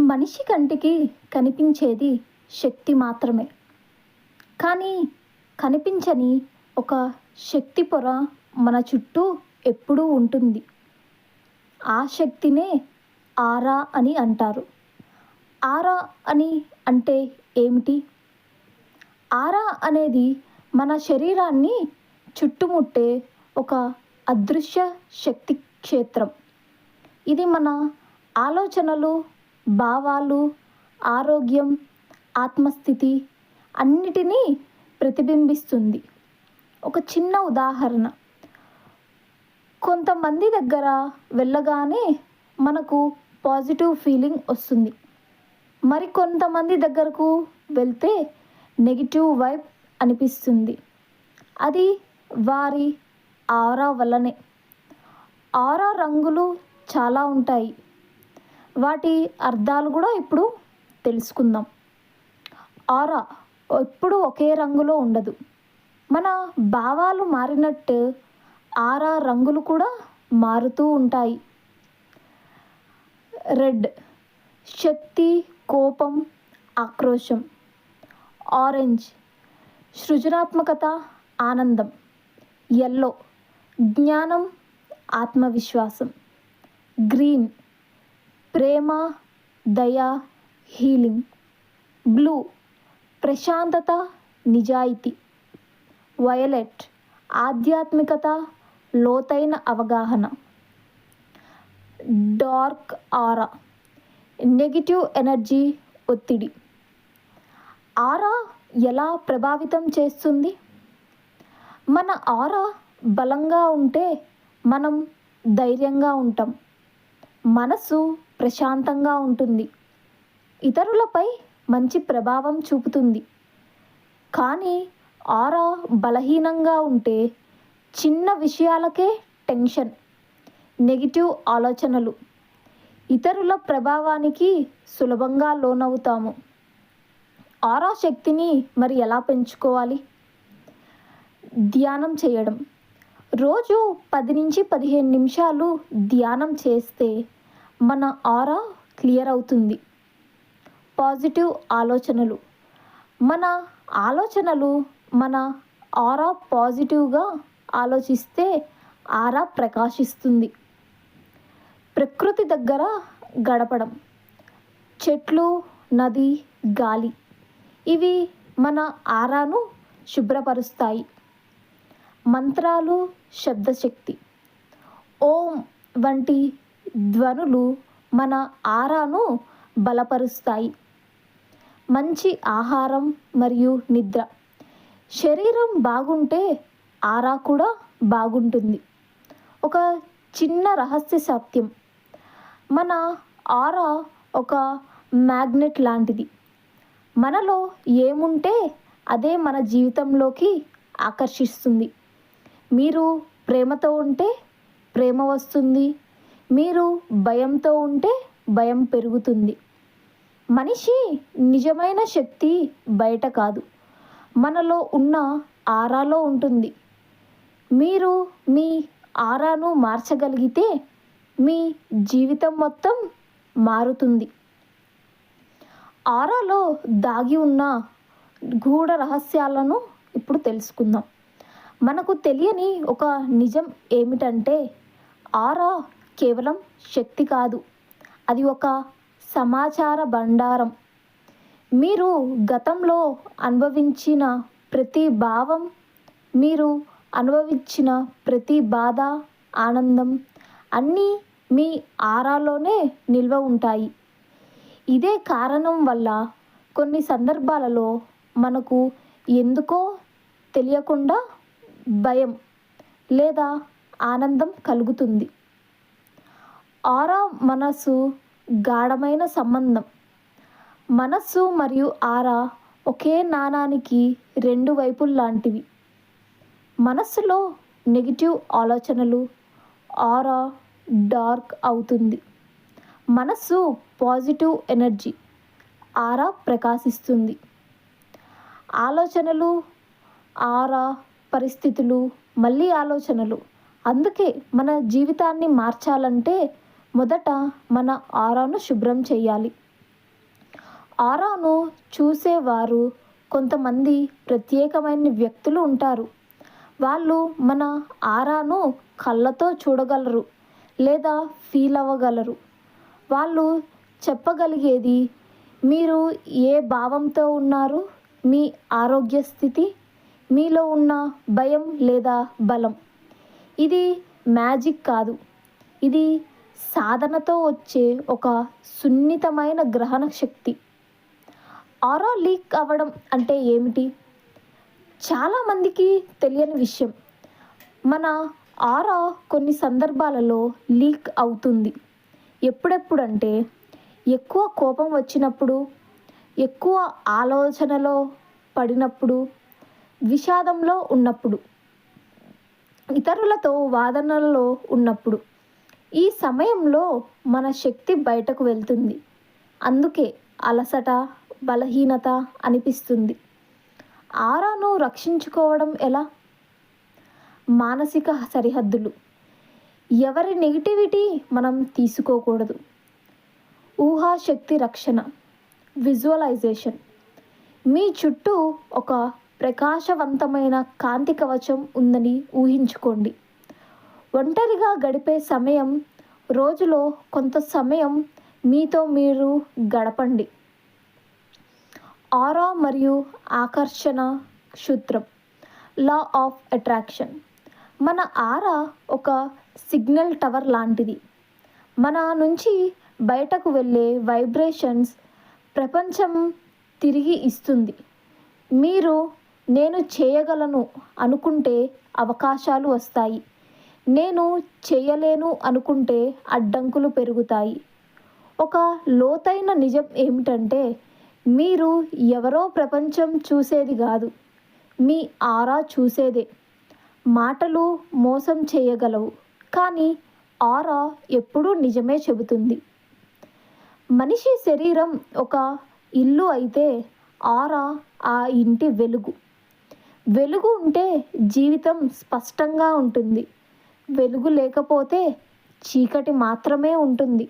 మనిషి కంటికి కనిపించేది శక్తి మాత్రమే. కానీ కనిపించని ఒక శక్తి పొర మన చుట్టూ ఎప్పుడూ ఉంటుంది. ఆ శక్తినే ఆరా అని అంటారు. ఆరా అని అంటే ఏమిటి? ఆరా అనేది మన శరీరాన్ని చుట్టుముట్టే ఒక అదృశ్య శక్తి క్షేత్రం. ఇది మన ఆలోచనలు, భావాలు, ఆరోగ్యం, ఆత్మస్థితి అన్నిటినీ ప్రతిబింబిస్తుంది. ఒక చిన్న ఉదాహరణ, కొంతమంది దగ్గర వెళ్ళగానే మనకు పాజిటివ్ ఫీలింగ్ వస్తుంది. మరికొంతమంది దగ్గరకు వెళ్తే నెగిటివ్ వైబ్ అనిపిస్తుంది. అది వారి ఆరా వల్లనే. ఆరా రంగులు చాలా ఉంటాయి. వాటి అర్థాలు కూడా ఇప్పుడు తెలుసుకుందాం. ఆరా ఎప్పుడు ఒకే రంగులో ఉండదు. మన భావాలు మారినట్టు ఆరా రంగులు కూడా మారుతూ ఉంటాయి. రెడ్ శక్తి, కోపం, ఆక్రోశం. ఆరెంజ్ సృజనాత్మకత, ఆనందం. ఎల్లో జ్ఞానం, ఆత్మవిశ్వాసం. గ్రీన్ ప్రేమ, దయ, హీలింగ్. బ్లూ ప్రశాంతత, నిజాయితీ. వయలెట్ ఆధ్యాత్మికత, లోతైన అవగాహన. డార్క్ ఆరా నెగిటివ్ ఎనర్జీ, ఒత్తిడి. ఆరా ఎలా ప్రభావితం చేస్తుంది? మన ఆరా బలంగా ఉంటే మనం ధైర్యంగా ఉంటాం. మనసు ప్రశాంతంగా ఉంటుంది. ఇతరులపై మంచి ప్రభావం చూపుతుంది. కానీ ఆరా బలహీనంగా ఉంటే చిన్న విషయాలకే టెన్షన్, నెగిటివ్ ఆలోచనలు, ఇతరుల ప్రభావానికి సులభంగా లోనవుతాము. ఆరా శక్తిని మరి ఎలా పెంచుకోవాలి? ధ్యానం చేయడం. రోజు 10-15 నిమిషాలు ధ్యానం చేస్తే మన ఆరా క్లియర్ అవుతుంది. పాజిటివ్ ఆలోచనలు. మన ఆలోచనలు మన ఆరా పాజిటివ్గా ఆలోచిస్తే ఆరా ప్రకాశిస్తుంది. ప్రకృతి దగ్గర గడపడం. చెట్లు, నది, గాలి ఇవి మన ఆరాను శుభ్రపరుస్తాయి. మంత్రాలు, శబ్దశక్తి. ఓం వంటి ధ్వనులు మన ఆరాను బలపరుస్తాయి. మంచి ఆహారం మరియు నిద్ర. శరీరం బాగుంటే ఆరా కూడా బాగుంటుంది. ఒక చిన్న రహస్య సత్యం, మన ఆరా ఒక మ్యాగ్నెట్ లాంటిది. మనలో ఏముంటే అదే మన జీవితంలోకి ఆకర్షిస్తుంది. మీరు ప్రేమతో ఉంటే ప్రేమ వస్తుంది. మీరు భయంతో ఉంటే భయం పెరుగుతుంది. మనిషి నిజమైన శక్తి బయట కాదు, మనలో ఉన్న ఆరాలో ఉంటుంది. మీరు మీ ఆరాను మార్చగలిగితే మీ జీవితం మొత్తం మారుతుంది. ఆరాలో దాగి ఉన్న గూఢ రహస్యాలను ఇప్పుడు తెలుసుకుందాం. మనకు తెలియని ఒక నిజం ఏమిటంటే ఆరా కేవలం శక్తి కాదు, అది ఒక సమాచార భండారం. మీరు గతంలో అనుభవించిన ప్రతి భావం, మీరు అనుభవించిన ప్రతి బాధ, ఆనందం అన్నీ మీ ఆరాలోనే నిల్వ ఉంటాయి. ఇదే కారణం వల్ల కొన్ని సందర్భాలలో మనకు ఎందుకో తెలియకుండా భయం లేదా ఆనందం కలుగుతుంది. ఆరా మనసు గాఢమైన సంబంధం. మనస్సు మరియు ఆరా ఒకే నాణానికి 2 వైపులు లాంటివి. మనస్సులో నెగిటివ్ ఆలోచనలు, ఆరా డార్క్ అవుతుంది. మనస్సు పాజిటివ్ ఎనర్జీ, ఆరా ప్రకాశిస్తుంది. ఆలోచనలు, ఆరా, పరిస్థితులు, మళ్ళీ ఆలోచనలు. అందుకే మన జీవితాన్ని మార్చాలంటే మొదట మన ఆరాను శుభ్రం చేయాలి. ఆరాను చూసేవారు కొంతమంది ప్రత్యేకమైన వ్యక్తులు ఉంటారు. వాళ్ళు మన ఆరాను కళ్ళతో చూడగలరు లేదా ఫీల్ అవ్వగలరు. వాళ్ళు చెప్పగలిగేది మీరు ఏ భావంతో ఉన్నారు, మీ ఆరోగ్య స్థితి, మీలో ఉన్న భయం లేదా బలం. ఇది మ్యాజిక్ కాదు, ఇది సాధనతో వచ్చే ఒక సున్నితమైన గ్రహణ శక్తి. ఆరా లీక్ అవ్వడం అంటే ఏమిటి? చాలామందికి తెలియని విషయం. మన ఆరా కొన్ని సందర్భాలలో లీక్ అవుతుంది. ఎప్పుడెప్పుడంటే ఎక్కువ కోపం వచ్చినప్పుడు, ఎక్కువ ఆలోచనలో పడినప్పుడు, విషాదంలో ఉన్నప్పుడు, ఇతరులతో వాదనలలో ఉన్నప్పుడు. ఈ సమయంలో మన శక్తి బయటకు వెళ్తుంది. అందుకే అలసట, బలహీనత అనిపిస్తుంది. ఆరాను రక్షించుకోవడం ఎలా? మానసిక సరిహద్దులు. ఎవరి నెగిటివిటీ మనం తీసుకోకూడదు. ఊహాశక్తి రక్షణ, విజువలైజేషన్. మీ చుట్టూ ఒక ప్రకాశవంతమైన కాంతి కవచం ఉందని ఊహించుకోండి. ఒంటరిగా గడిపే సమయం, రోజులో కొంత సమయం మీతో మీరు గడపండి. ఆరా మరియు ఆకర్షణ సూత్రం, లా ఆఫ్ అట్రాక్షన్. మన ఆరా ఒక సిగ్నల్ టవర్ లాంటిది. మన నుంచి బయటకు వెళ్ళే వైబ్రేషన్స్ ప్రపంచం తిరిగి ఇస్తుంది. మీరు నేను చేయగలను అనుకుంటే అవకాశాలు వస్తాయి. నేను చేయలేను అనుకుంటే అడ్డంకులు పెరుగుతాయి. ఒక లోతైన నిజం ఏమిటంటే మీరు ఎవరో ప్రపంచం చూసేది కాదు, మీ ఆరా చూసేదే. మాటలు మోసం చేయగలవు, కానీ ఆరా ఎప్పుడూ నిజమే చెబుతుంది. మనిషి శరీరం ఒక ఇల్లు అయితే ఆరా ఆ ఇంటి వెలుగు. వెలుగు ఉంటే జీవితం స్పష్టంగా ఉంటుంది. వెలుగు లేకపోతే చీకటి మాత్రమే ఉంటుంది.